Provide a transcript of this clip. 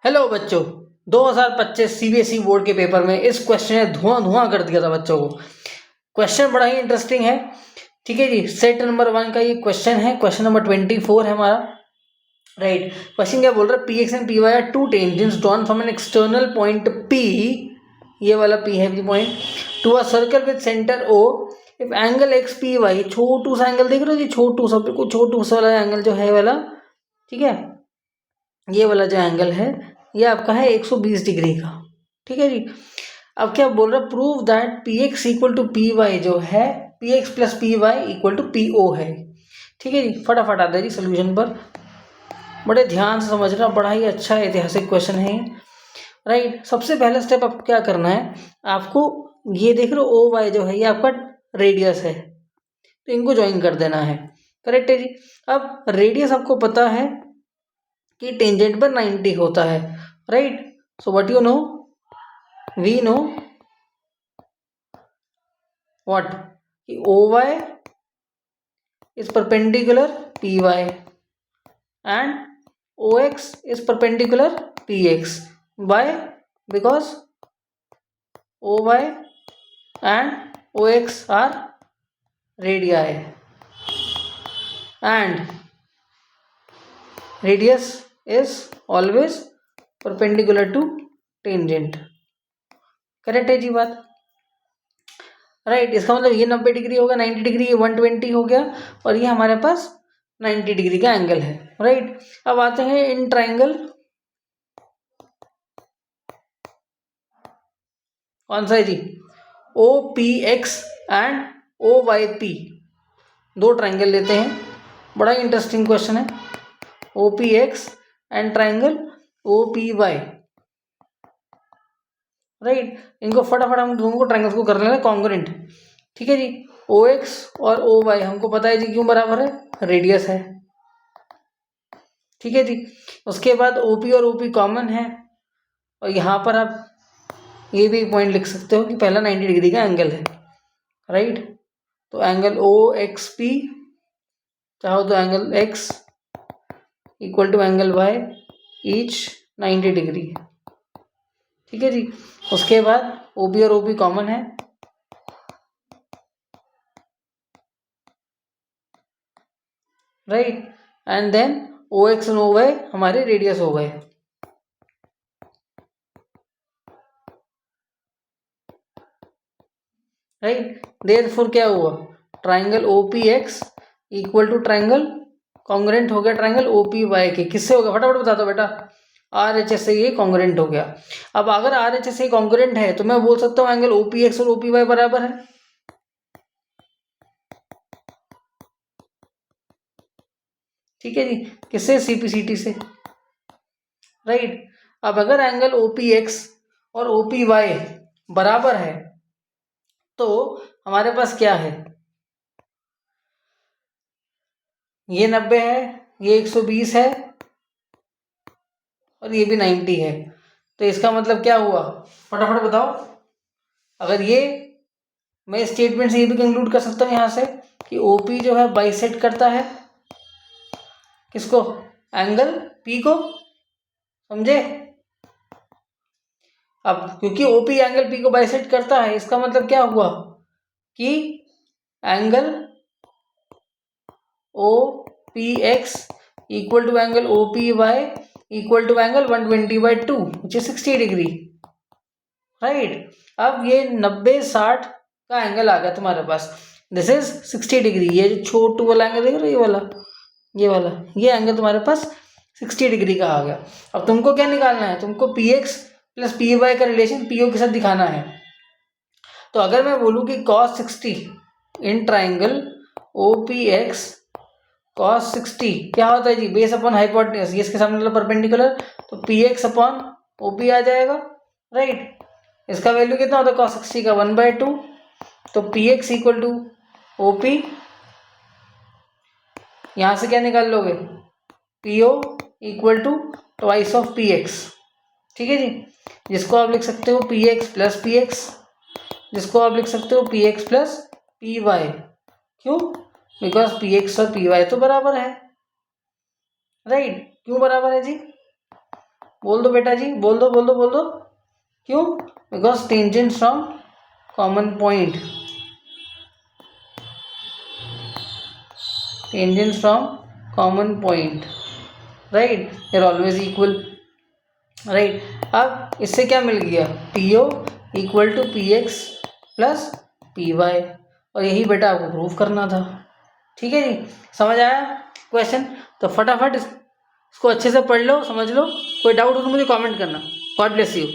Hello बच्चों, 2025 CBSE board के paper में इस क्वेश्चन ने धुआं धुआं कर दिया था बच्चों को। क्वेश्चन बड़ा ही इंटरेस्टिंग है। ठीक है जी, सेट नंबर 1 का ये क्वेश्चन है। क्वेश्चन नंबर 24 है हमारा। राइट, क्वेश्चन क्या बोल रहा है? P x and p y are two tangents drawn from an external point p, ये वाला पी है point, to a circle with centre o. If angle x p y, छोटू सा एंगल देख रहे हो जी, छोटू सा, बिल्कुल छोटू सा वाला एंगल जो है वाला, ठीक है, ये वाला जो एंगल है ये आपका है 120 डिग्री का। ठीक है जी। अब क्या बोल रहा है? Prove that P X equal to P Y जो है, P X plus P Y equal to P O है। ठीक है जी, फटाफट आता है जी सोल्यूशन पर। बड़े ध्यान से समझना, बड़ा ही अच्छा ऐतिहासिक क्वेश्चन है। राइट, सबसे पहला स्टेप आपको क्या करना है? आपको ये देख रहे हो ओ वाई जो है ये आपका रेडियस है, तो इनको ज्वाइन कर देना है। करेक्ट है जी। अब रेडियस आपको पता है कि टेंजेंट पर 90 होता है। Right, so what you know, we know what, कि o y is perpendicular py and ox is perpendicular px. Why? Because oy and ox are radii and radius is always perpendicular to tangent. Correct है जी बात। Right, इसका मतलब ये 90 degree होगा, 90 degree, ये 120 हो गया, और ये हमारे पास 90 डिग्री का एंगल है। राइट, अब आते हैं इन ट्राइंगल। कौन सा है जी? O P x and O y p, दो ट्राइंगल लेते हैं। बड़ा इंटरेस्टिंग क्वेश्चन है। O P x and triangle O P y. Right, इनको फटाफट हम दोनों को ट्राइंगल्स को कर लेना कॉन्ग्रुएंट। ठीक है जी। ओ एक्स और ओ वाई हमको पता है जी क्यों बराबर है, रेडियस है। ठीक है जी। उसके बाद ओपी और ओपी कॉमन है, और यहाँ पर आप ये भी पॉइंट लिख सकते हो कि पहला 90 डिग्री का एंगल है। राइट, तो एंगल ओ एक्स पी, चाहो तो angle X equal to angle Y, each 90 degree. ठीक है जी। उसके बाद ओबी और ओपी कॉमन है। Right, and then O X and O Y हमारे रेडियस हो गए। राइट, देयरफॉर क्या हुआ? Triangle O P X equal to triangle congruent हो गया ट्राइंगल ओ पी वाई के। किससे हो गया? फटाफट बता दो बेटा। आर एच एस से ये कॉन्ग्रुएंट हो गया। अब अगर आर एच एस से कॉन्ग्रुएंट है तो मैं बोल सकता हूँ एंगल ओ पी एक्स और ओ पी वाई बराबर है। ठीक है जी, किससे? सीपीसीटी से। राइट, अब अगर एंगल ओ पी एक्स और ओ पी वाई बराबर है तो हमारे पास क्या है? ये 90 है, ये 120 है, और ये भी 90 है। तो इसका मतलब क्या हुआ? फटाफट बताओ। अगर ये, मैं स्टेटमेंट से ये भी कंक्लूड कर सकता हूँ यहाँ से कि ओपी जो है बाइसेक्ट करता है किसको? एंगल पी को। समझे? अब क्योंकि ओपी एंगल पी को बाइसेक्ट करता है, इसका मतलब क्या हुआ कि angle O P X equal to angle O P Y equal to angle 120/2 which is 60 degree. Right, अब ये 90-60 का एंगल आ गया तुम्हारे पास। This is 60 degree. ये जो छोटू वाला एंगल देख रहे हो, ये वाला ये एंगल तुम्हारे पास 60 डिग्री का आ गया। अब तुमको क्या निकालना है? तुमको P X plus P Y का रिलेशन पी ओ के साथ दिखाना है। तो अगर मैं बोलूँ कि cos 60 in triangle O P X cos 60 क्या होता है जी? बेस अपॉन हाइपोटेन्यूज, ये इसके सामने वाला परपेंडिकुलर, तो P x upon o p आ जाएगा। राइट, इसका वैल्यू कितना होता है cos 60 का? 1/2। तो P X equal to O P, यहाँ से क्या निकाल लोगे? P O equal to twice of P X. ठीक है जी, जिसको आप लिख सकते हो P X plus P X, जिसको आप लिख सकते हो P X plus P Y. क्यों? बिकॉज पी एक्स और पी वाई तो बराबर है। राइट, क्यों बराबर है जी? बोल दो बेटा जी, बोल दो बोल दो बोल दो। क्यों? Because tangent from common point, tangent from common point, right, there always equal, right. अब इससे क्या मिल गया, P O equal to P X plus P Y, और यही बेटा आपको प्रूव करना था। ठीक है जी, समझ आया क्वेश्चन? तो फटाफट इसको अच्छे से पढ़ लो, समझ लो, कोई डाउट हो तो मुझे कमेंट करना। God bless you.